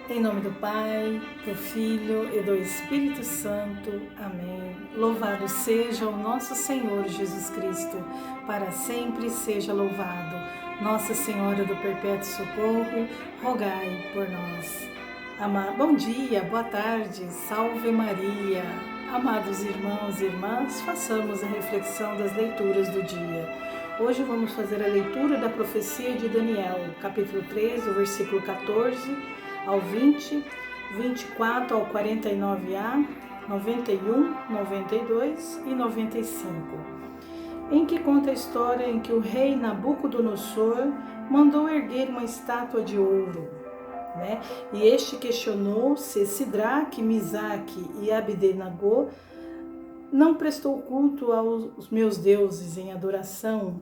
Em nome do Pai, do Filho e do Espírito Santo. Amém. Louvado seja o nosso Senhor Jesus Cristo, para sempre seja louvado. Nossa Senhora do Perpétuo Socorro, rogai por nós. Bom dia, boa tarde, salve Maria. Amados irmãos e irmãs, façamos a reflexão das leituras do dia. Hoje vamos fazer a leitura da profecia de Daniel, capítulo 3, do versículo 14 ao 20, 24 ao 49a, 91, 92 e 95, em que conta a história em que o rei Nabucodonosor mandou erguer uma estátua de ouro, E este questionou se Sidraque, Misaque e Abdenago não prestou culto aos meus deuses em adoração.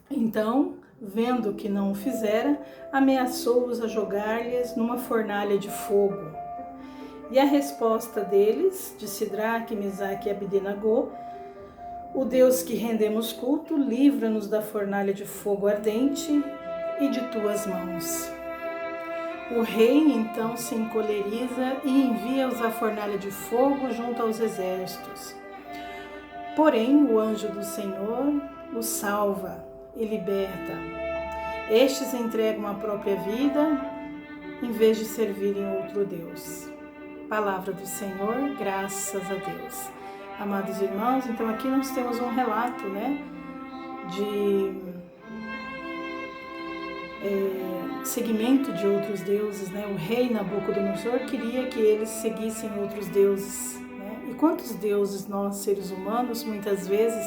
Então, vendo que não o fizera, ameaçou-os a jogar-lhes numa fornalha de fogo. E a resposta deles, de Sidraque, Misaque e Abdenago: o Deus que rendemos culto, livra-nos da fornalha de fogo ardente e de tuas mãos. O rei então se encoleriza e envia-os à fornalha de fogo junto aos exércitos. Porém, o anjo do Senhor os salva e liberta. Estes entregam a própria vida em vez de servirem outro Deus. Palavra do Senhor, graças a Deus. Amados irmãos, então aqui nós temos um relato, de seguimento de outros deuses, O rei Nabucodonosor queria que eles seguissem outros deuses, E quantos deuses nós, seres humanos, muitas vezes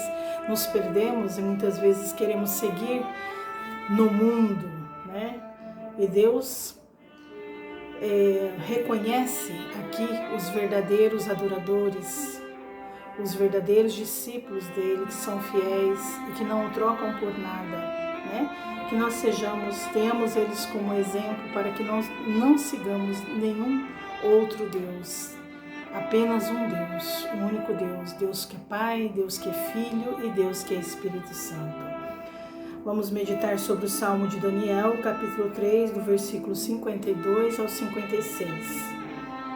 nos perdemos e muitas vezes queremos seguir no mundo, E Deus reconhece aqui os verdadeiros adoradores, os verdadeiros discípulos dele, que são fiéis e que não o trocam por nada, Que nós tenhamos eles como exemplo para que nós não sigamos nenhum outro Deus. Apenas um Deus, um único Deus, Deus que é Pai, Deus que é Filho e Deus que é Espírito Santo. Vamos meditar sobre o Salmo de Daniel, capítulo 3, do versículo 52 ao 56.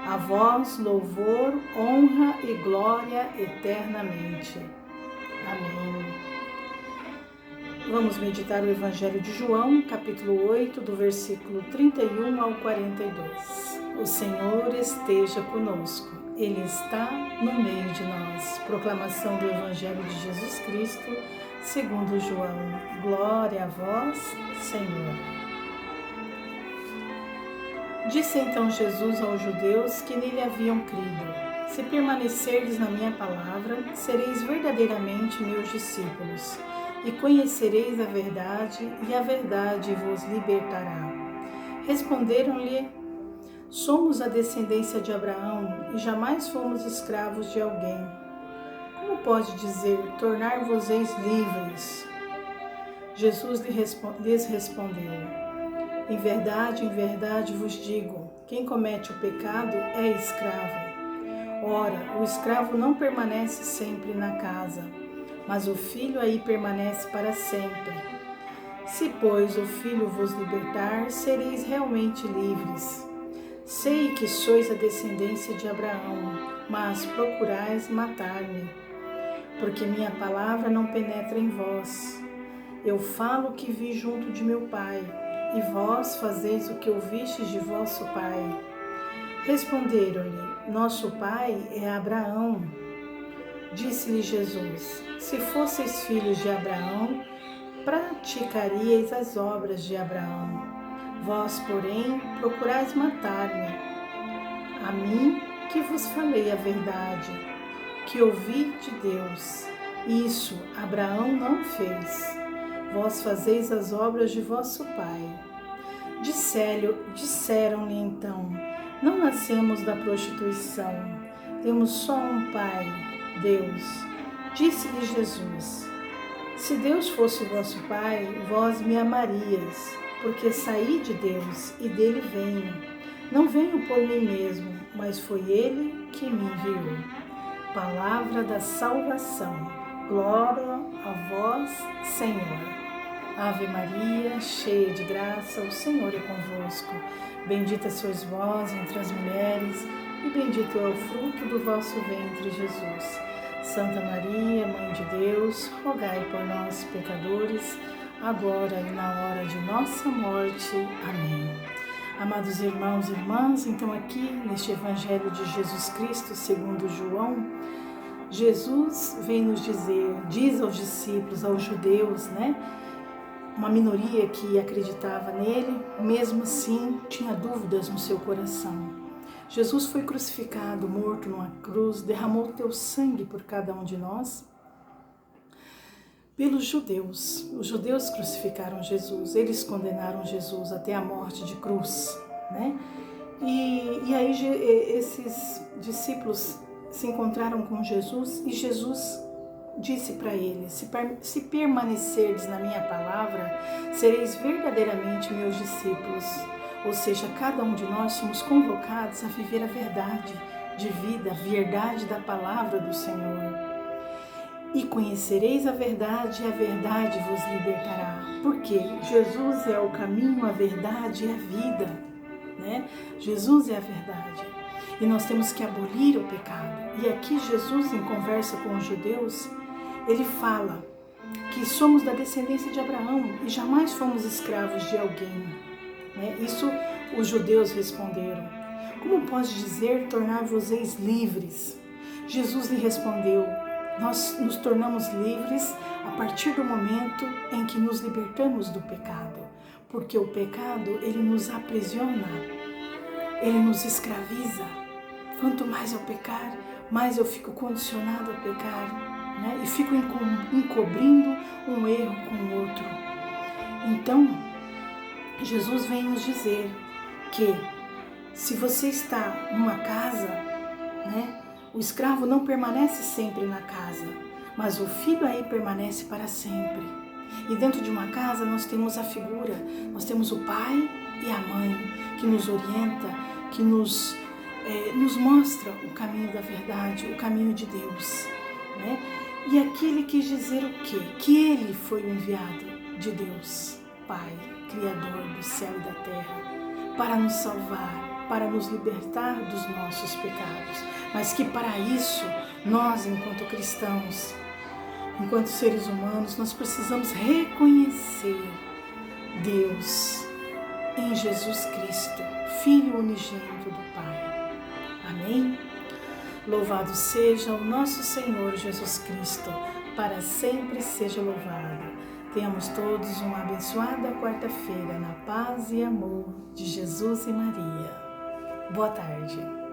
A vós, louvor, honra e glória eternamente. Amém. Vamos meditar o Evangelho de João, capítulo 8, do versículo 31 ao 42. O Senhor esteja conosco. Ele está no meio de nós. Proclamação do Evangelho de Jesus Cristo, segundo João. Glória a vós, Senhor. Disse então Jesus aos judeus que nele haviam crido: se permanecerdes na minha palavra, sereis verdadeiramente meus discípulos, e conhecereis a verdade, e a verdade vos libertará. Responderam-lhe: somos a descendência de Abraão e jamais fomos escravos de alguém. Como pode dizer, tornar-vos-eis livres? Jesus lhes respondeu: em verdade vos digo, quem comete o pecado é escravo. Ora, o escravo não permanece sempre na casa, mas o filho aí permanece para sempre. Se, pois, o filho vos libertar, sereis realmente livres. Sei que sois a descendência de Abraão, mas procurais matar-me, porque minha palavra não penetra em vós. Eu falo o que vi junto de meu Pai, e vós fazeis o que ouvistes de vosso pai. Responderam-lhe: nosso pai é Abraão. Disse-lhe Jesus: se fosseis filhos de Abraão, praticaríeis as obras de Abraão. Vós, porém, procurais matar-me, a mim que vos falei a verdade, que ouvi de Deus. Isso Abraão não fez. Vós fazeis as obras de vosso pai. Disseram-lhe então: não nascemos da prostituição, temos só um pai, Deus. Disse-lhe Jesus: se Deus fosse o vosso pai, vós me amarias, porque saí de Deus e dele venho. Não venho por mim mesmo, mas foi ele que me enviou. Palavra da salvação. Glória a vós, Senhor. Ave Maria, cheia de graça, o Senhor é convosco. Bendita sois vós entre as mulheres, e bendito é o fruto do vosso ventre, Jesus. Santa Maria, Mãe de Deus, rogai por nós, pecadores, agora e na hora de nossa morte. Amém. Amados irmãos e irmãs, então aqui neste Evangelho de Jesus Cristo, segundo João, Jesus vem nos diz aos discípulos, aos judeus, uma minoria que acreditava nele, mesmo assim tinha dúvidas no seu coração. Jesus foi crucificado, morto numa cruz, derramou teu sangue por cada um de nós. Pelos judeus, os judeus crucificaram Jesus, eles condenaram Jesus até a morte de cruz, E aí esses discípulos se encontraram com Jesus e Jesus disse para eles: se permanecerdes na minha palavra, sereis verdadeiramente meus discípulos. Ou seja, cada um de nós somos convocados a viver a verdade de vida, a verdade da palavra do Senhor. E conhecereis a verdade vos libertará. Porque Jesus é o caminho, a verdade e a vida, Jesus é a verdade. E nós temos que abolir o pecado. E aqui Jesus, em conversa com os judeus, ele fala que somos da descendência de Abraão e jamais fomos escravos de alguém. Isso os judeus responderam. Como pode dizer, tornar-vos-eis livres? Jesus lhe respondeu: nós nos tornamos livres a partir do momento em que nos libertamos do pecado. Porque o pecado, ele nos aprisiona, ele nos escraviza. Quanto mais eu pecar, mais eu fico condicionado a pecar, e fico encobrindo um erro com o outro. Então, Jesus vem nos dizer que se você está numa casa, o escravo não permanece sempre na casa, mas o filho aí permanece para sempre. E dentro de uma casa nós temos a figura, nós temos o pai e a mãe que nos orienta, que nos mostra o caminho da verdade, o caminho de Deus. E aqui ele quis dizer o quê? Que ele foi o enviado de Deus, Pai, Criador do céu e da terra, para nos salvar, para nos libertar dos nossos pecados. Mas que para isso, nós, enquanto cristãos, enquanto seres humanos, nós precisamos reconhecer Deus em Jesus Cristo, Filho unigênito do Pai. Amém? Louvado seja o nosso Senhor Jesus Cristo, para sempre seja louvado. Tenhamos todos uma abençoada quarta-feira na paz e amor de Jesus e Maria. Boa tarde.